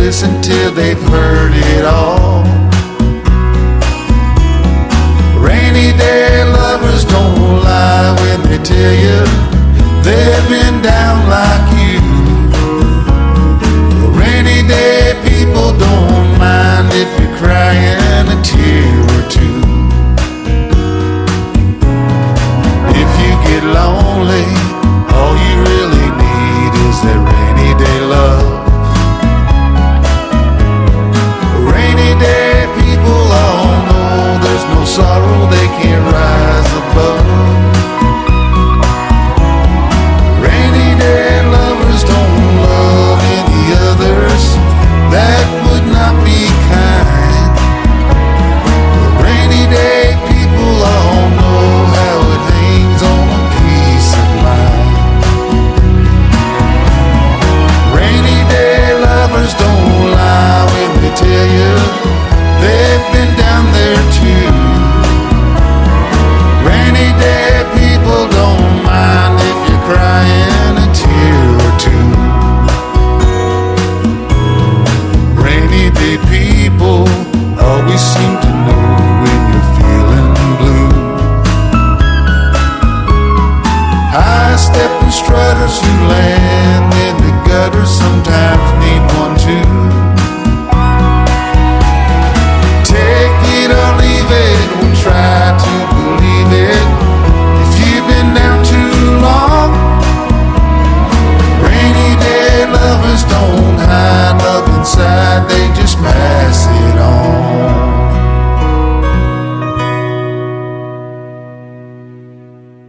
listen till they've heard it all. Rainy day lovers don't lie when they tell you they've been down like you. Rainy day people don't mind if you're crying a tear or two. If you get lonely, all you really need is that rainy day love. Rainy day people all know there's no sorrow they can't rise above. Rainy day lovers don't love any others, that would not be kind. Rainy day people all know how it hangs on a peace of mind. Rainy day lovers don't lie when they tell you they've been down there too. Rainy day people don't mind if you're crying a tear or two. Rainy day people always seem to know when you're feeling blue. High-stepping strutters who land in the gutter sometimes need one